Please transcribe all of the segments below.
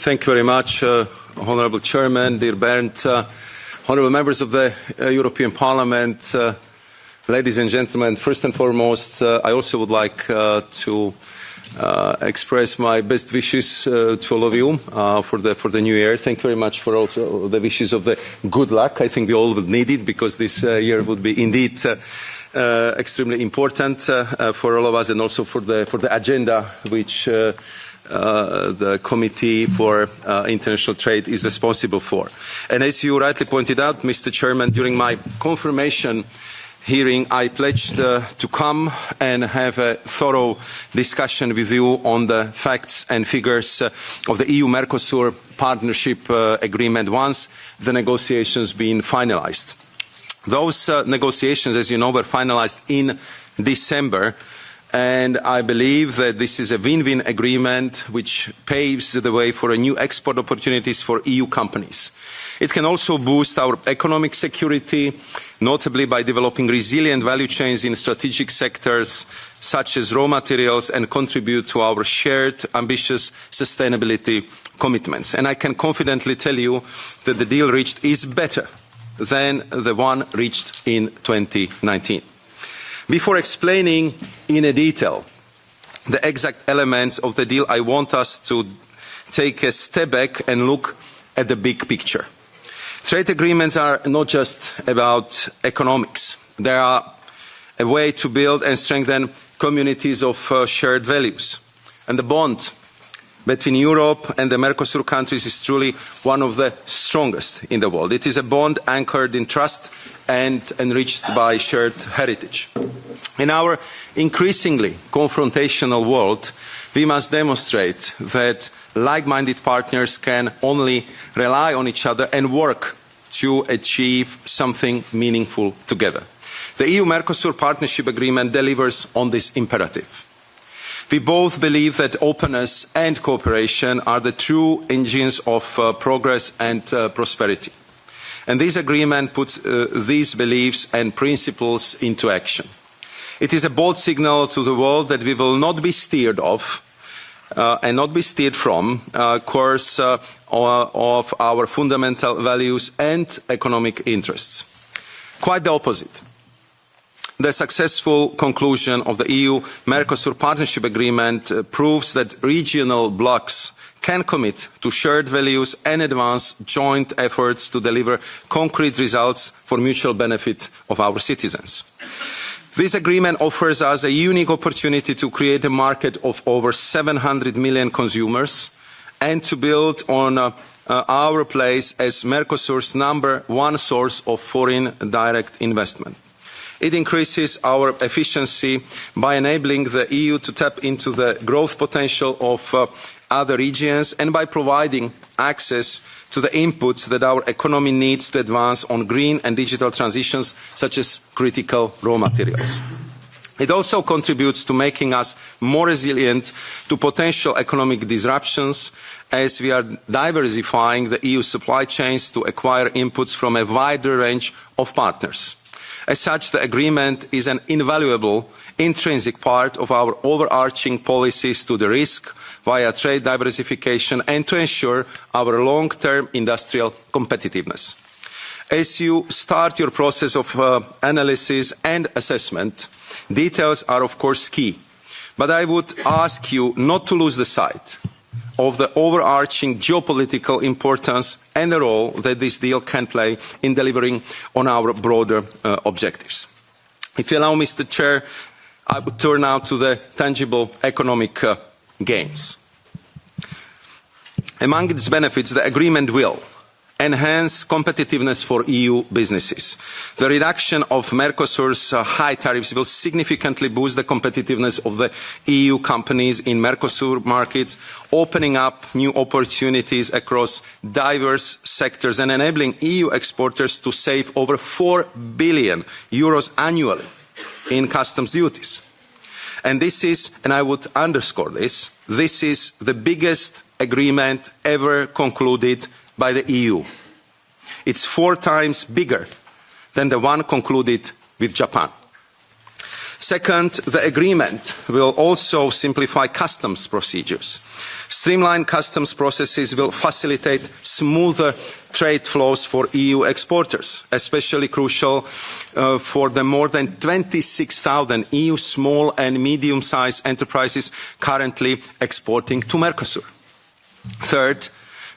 Thank you very much, Honourable Chairman, dear Bernd, honourable members of the European Parliament, ladies and gentlemen. First and foremost, I also would like to express my best wishes to all of you for the new year. Thank you very much for also the wishes of the good luck. I think we all would need it because this year would be indeed extremely important for all of us, and also for the agenda which the Committee for International Trade is responsible for. And as you rightly pointed out, Mr. Chairman, during my confirmation hearing, I pledged to come and have a thorough discussion with you on the facts and figures of the EU-Mercosur partnership agreement once the negotiations been finalized. Those negotiations, as you know, were finalized in December, and I believe that this is a win-win agreement which paves the way for new export opportunities for EU companies. It can also boost our economic security, notably by developing resilient value chains in strategic sectors such as raw materials, and contribute to our shared ambitious sustainability commitments. And I can confidently tell you that the deal reached is better than the one reached in 2019. Before explaining in detail the exact elements of the deal, I want us to take a step back and look at the big picture. Trade agreements are not just about economics. They are a way to build and strengthen communities of shared values. And the bond between Europe and the Mercosur countries is truly one of the strongest in the world. It is a bond anchored in trust and enriched by shared heritage. In our increasingly confrontational world, we must demonstrate that like-minded partners can only rely on each other and work to achieve something meaningful together. The EU-Mercosur Partnership Agreement delivers on this imperative. We both believe that openness and cooperation are the true engines of progress and prosperity. And this agreement puts these beliefs and principles into action. It is a bold signal to the world that we will not be steered off and not be steered from course of our fundamental values and economic interests. Quite the opposite. The successful conclusion of the EU-Mercosur Partnership Agreement proves that regional blocs can commit to shared values and advance joint efforts to deliver concrete results for mutual benefit of our citizens. This agreement offers us a unique opportunity to create a market of over 700 million consumers and to build on our place as Mercosur's #1 source of foreign direct investment. It increases our efficiency by enabling the EU to tap into the growth potential of other regions and by providing access to the inputs that our economy needs to advance on green and digital transitions, such as critical raw materials. It also contributes to making us more resilient to potential economic disruptions, as we are diversifying the EU supply chains to acquire inputs from a wider range of partners. As such, the agreement is an invaluable intrinsic part of our overarching policies to de-risk via trade diversification and to ensure our long-term industrial competitiveness. As you start your process of analysis and assessment, details are of course key, but I would ask you not to lose the sight of the overarching geopolitical importance and the role that this deal can play in delivering on our broader objectives. If you allow, Mr. Chair, I would turn now to the tangible economic gains. Among its benefits, the agreement will enhance competitiveness for EU businesses. The reduction of Mercosur's high tariffs will significantly boost the competitiveness of the EU companies in Mercosur markets, opening up new opportunities across diverse sectors and enabling EU exporters to save over €4 billion annually in customs duties. And this is, and I would underscore this, this is the biggest agreement ever concluded by the EU. It's 4 times bigger than the one concluded with Japan. Second, the agreement will also simplify customs procedures. Streamlined customs processes will facilitate smoother trade flows for EU exporters, especially crucial for the more than 26,000 EU small and medium-sized enterprises currently exporting to Mercosur. Third,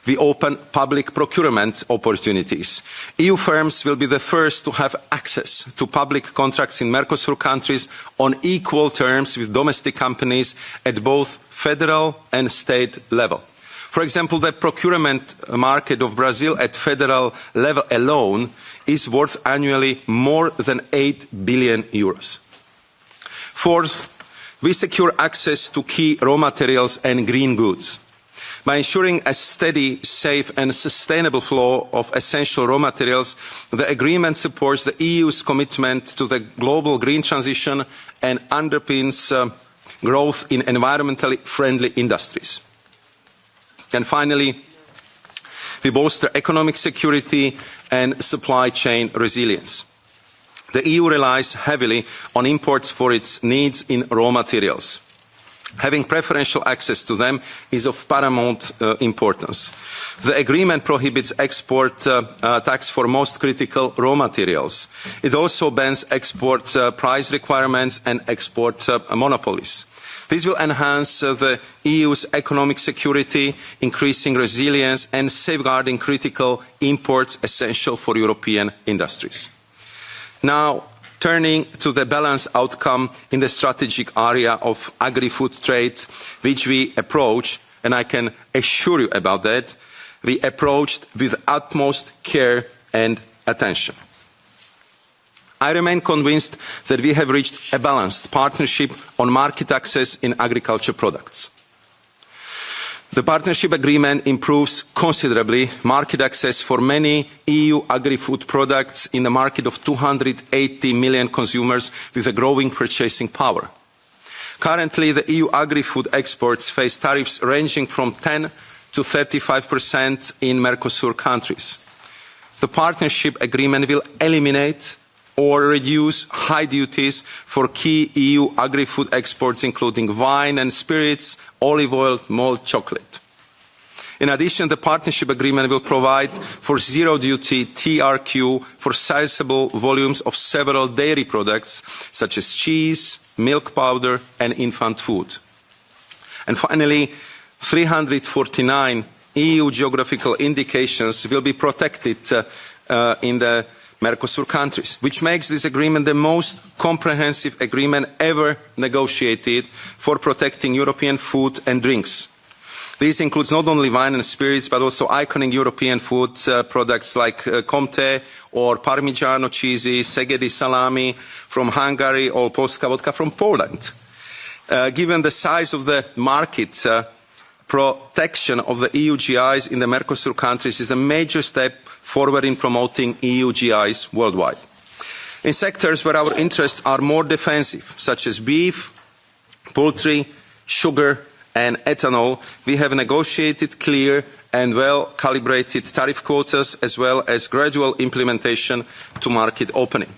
we open public procurement opportunities. EU firms will be the first to have access to public contracts in Mercosur countries on equal terms with domestic companies at both federal and state level. For example, the procurement market of Brazil at federal level alone is worth annually more than 8 billion euros. Fourth, we secure access to key raw materials and green goods. By ensuring a steady, safe and sustainable flow of essential raw materials, the agreement supports the EU's commitment to the global green transition and underpins growth in environmentally friendly industries. And finally, we bolster economic security and supply chain resilience. The EU relies heavily on imports for its needs in raw materials. Having preferential access to them is of paramount importance. The agreement prohibits export tax for most critical raw materials. It also bans export price requirements and export monopolies. This will enhance the EU's economic security, increasing resilience and safeguarding critical imports essential for European industries. Now, turning to the balanced outcome in the strategic area of agri-food trade, which we approach, and I can assure you about that, we approached with utmost care and attention. I remain convinced that we have reached a balanced partnership on market access in agriculture products. The partnership agreement improves considerably market access for many EU agri-food products in the market of 280 million consumers with a growing purchasing power. Currently, the EU agri-food exports face tariffs ranging from 10 to 35% in Mercosur countries. The partnership agreement will eliminate or reduce high duties for key EU agri-food exports, including wine and spirits, olive oil, malt, chocolate. In addition, the partnership agreement will provide for zero-duty TRQ for sizable volumes of several dairy products, such as cheese, milk powder, and infant food. And finally, 349 EU geographical indications will be protected in the Mercosur countries, which makes this agreement the most comprehensive agreement ever negotiated for protecting European food and drinks. This includes not only wine and spirits, but also iconic European food products like Comté or Parmigiano cheeses, Szegedi salami from Hungary, or Polska vodka from Poland. Given the size of the market, protection of the EU GIs in the Mercosur countries is a major step forward in promoting EU GIs worldwide. In sectors where our interests are more defensive, such as beef, poultry, sugar and ethanol, we have negotiated clear and well-calibrated tariff quotas as well as gradual implementation to market opening.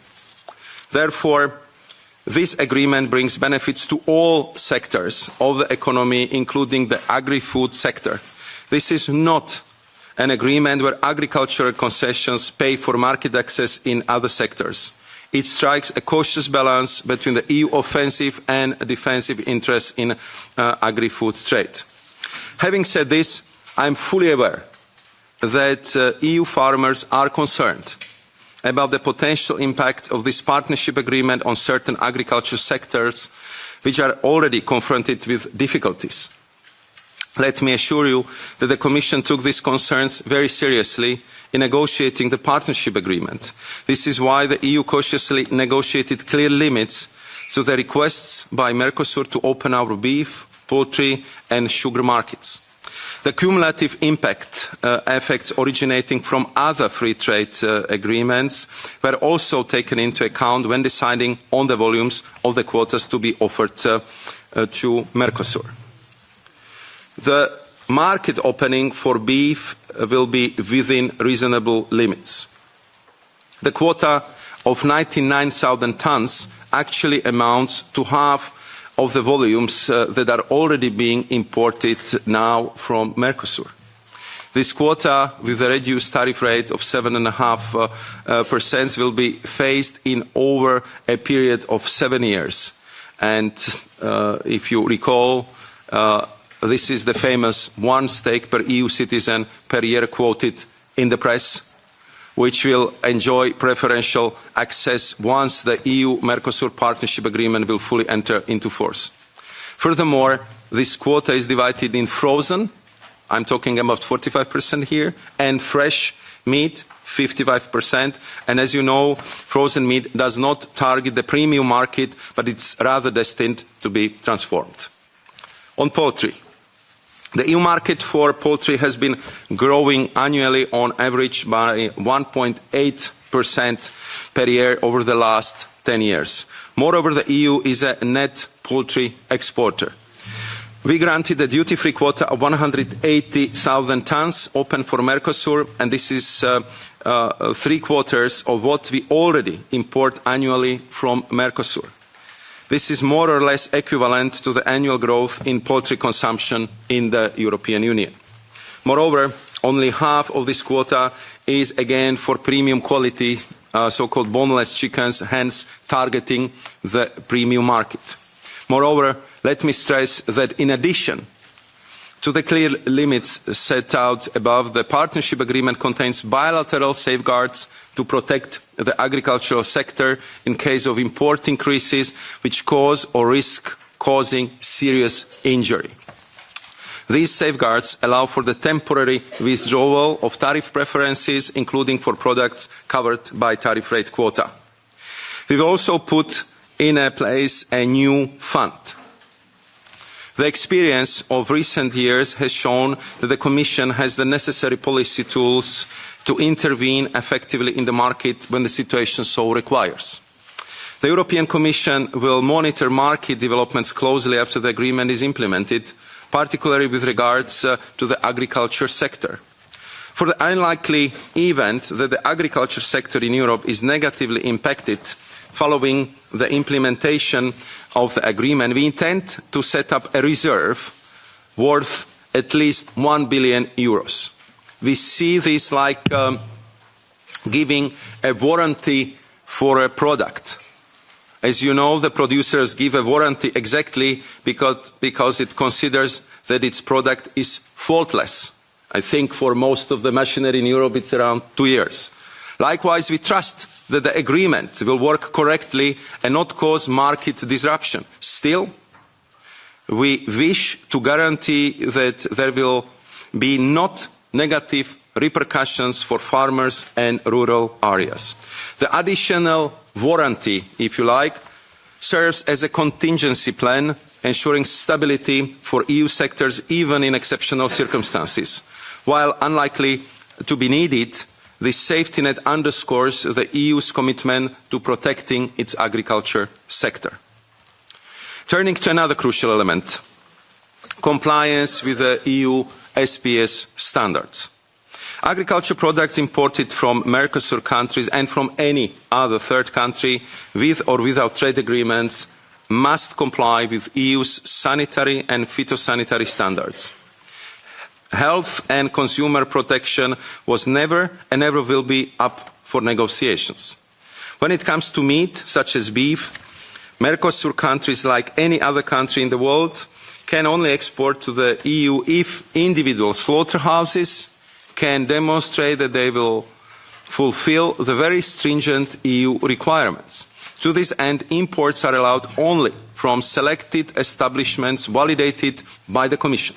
Therefore, this agreement brings benefits to all sectors of the economy, including the agri-food sector. This is not an agreement where agricultural concessions pay for market access in other sectors. It strikes a cautious balance between the EU offensive and defensive interests in agri-food trade. Having said this, I am fully aware that EU farmers are concerned about the potential impact of this partnership agreement on certain agriculture sectors which are already confronted with difficulties. Let me assure you that the Commission took these concerns very seriously in negotiating the partnership agreement. This is why the EU cautiously negotiated clear limits to the requests by Mercosur to open our beef, poultry and sugar markets. The cumulative impact effects originating from other free trade agreements were also taken into account when deciding on the volumes of the quotas to be offered to Mercosur. The market opening for beef will be within reasonable limits. The quota of 99,000 tons actually amounts to half of the volumes that are already being imported now from Mercosur. This quota, with a reduced tariff rate of 7.5%, will be phased in over a period of 7 years. And if you recall, this is the famous one steak per EU citizen per year quoted in the press, which will enjoy preferential access once the EU-Mercosur partnership agreement will fully enter into force. Furthermore, this quota is divided in frozen, I'm talking about 45% here, and fresh meat, 55%. And as you know, frozen meat does not target the premium market, but it's rather destined to be transformed. On poultry. The EU market for poultry has been growing annually on average by 1.8% per year over the last 10 years. Moreover, the EU is a net poultry exporter. We granted a duty-free quota of 180,000 tons open for Mercosur, and this is 3/4 of what we already import annually from Mercosur. This is more or less equivalent to the annual growth in poultry consumption in the European Union. Moreover, only half of this quota is again for premium quality, so-called boneless chickens, hence targeting the premium market. Moreover, let me stress that in addition to the clear limits set out above, the partnership agreement contains bilateral safeguards to protect the agricultural sector in case of import increases which cause or risk causing serious injury. These safeguards allow for the temporary withdrawal of tariff preferences, including for products covered by tariff rate quota. We've also put in place a new fund. The experience of recent years has shown that the Commission has the necessary policy tools to intervene effectively in the market when the situation so requires. The European Commission will monitor market developments closely after the agreement is implemented, particularly with regards to the agriculture sector. For the unlikely event that the agriculture sector in Europe is negatively impacted following the implementation of the agreement, we intend to set up a reserve worth at least €1 billion. We see this like giving a warranty for a product. As you know, the producers give a warranty exactly because it considers that its product is faultless. I think for most of the machinery in Europe it's around 2 years. Likewise, we trust that the agreement will work correctly and not cause market disruption. Still, we wish to guarantee that there will be not negative repercussions for farmers and rural areas. The additional warranty, if you like, serves as a contingency plan, ensuring stability for EU sectors even in exceptional circumstances. While unlikely to be needed, this safety net underscores the EU's commitment to protecting its agriculture sector. Turning to another crucial element, compliance with the EU SPS standards. Agriculture products imported from Mercosur countries and from any other third country with or without trade agreements must comply with EU's sanitary and phytosanitary standards. Health and consumer protection was never and never will be up for negotiations. When it comes to meat, such as beef, Mercosur countries, like any other country in the world, can only export to the EU if individual slaughterhouses can demonstrate that they will fulfill the very stringent EU requirements. To this end, imports are allowed only from selected establishments validated by the Commission.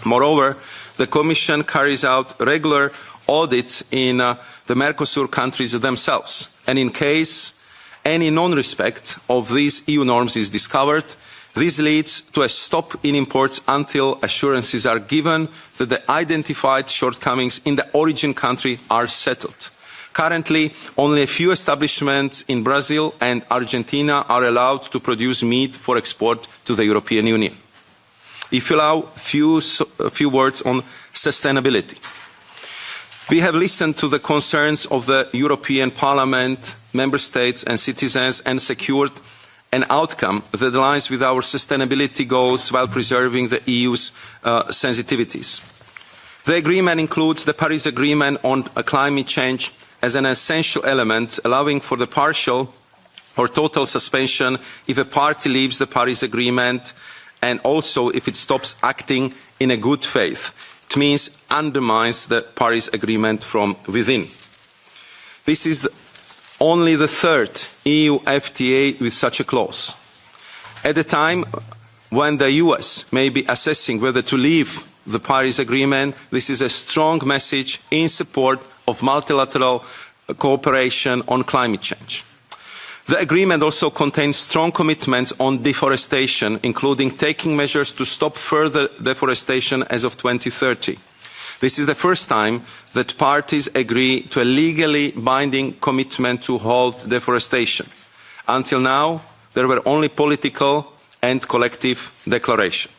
Moreover, the Commission carries out regular audits in the Mercosur countries themselves, and in case any non-respect of these EU norms is discovered, this leads to a stop in imports until assurances are given that the identified shortcomings in the origin country are settled. Currently, only a few establishments in Brazil and Argentina are allowed to produce meat for export to the European Union. If you allow a few words on sustainability. We have listened to the concerns of the European Parliament, Member States and citizens and secured an outcome that aligns with our sustainability goals while preserving the EU's sensitivities. The agreement includes the Paris Agreement on climate change as an essential element, allowing for the partial or total suspension if a party leaves the Paris Agreement and also if it stops acting in a good faith. It means undermines the Paris Agreement from within. This is only the third EU FTA with such a clause. At a time when the US may be assessing whether to leave the Paris Agreement, this is a strong message in support of multilateral cooperation on climate change. The agreement also contains strong commitments on deforestation, including taking measures to stop further deforestation as of 2030. This is the first time that parties agree to a legally binding commitment to halt deforestation. Until now, there were only political and collective declarations.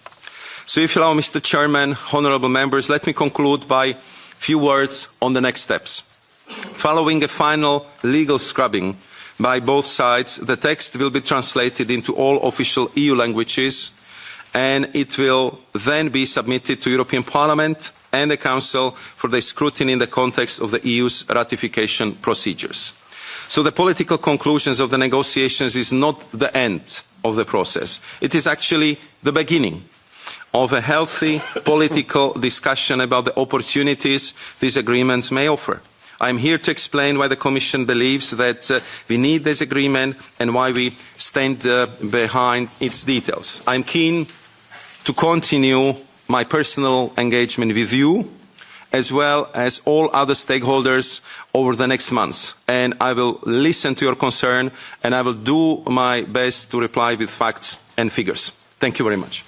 So if you allow, Mr. Chairman, honourable members, let me conclude by a few words on the next steps. Following a final legal scrubbing by both sides, the text will be translated into all official EU languages and it will then be submitted to European Parliament and the Council for their scrutiny in the context of the EU's ratification procedures. So the political conclusions of the negotiations is not the end of the process. It is actually the beginning of a healthy political discussion about the opportunities these agreements may offer. I am here to explain why the Commission believes that we need this agreement and why we stand behind its details. I am keen to continue my personal engagement with you as well as all other stakeholders over the next months. And I will listen to your concern and I will do my best to reply with facts and figures. Thank you very much.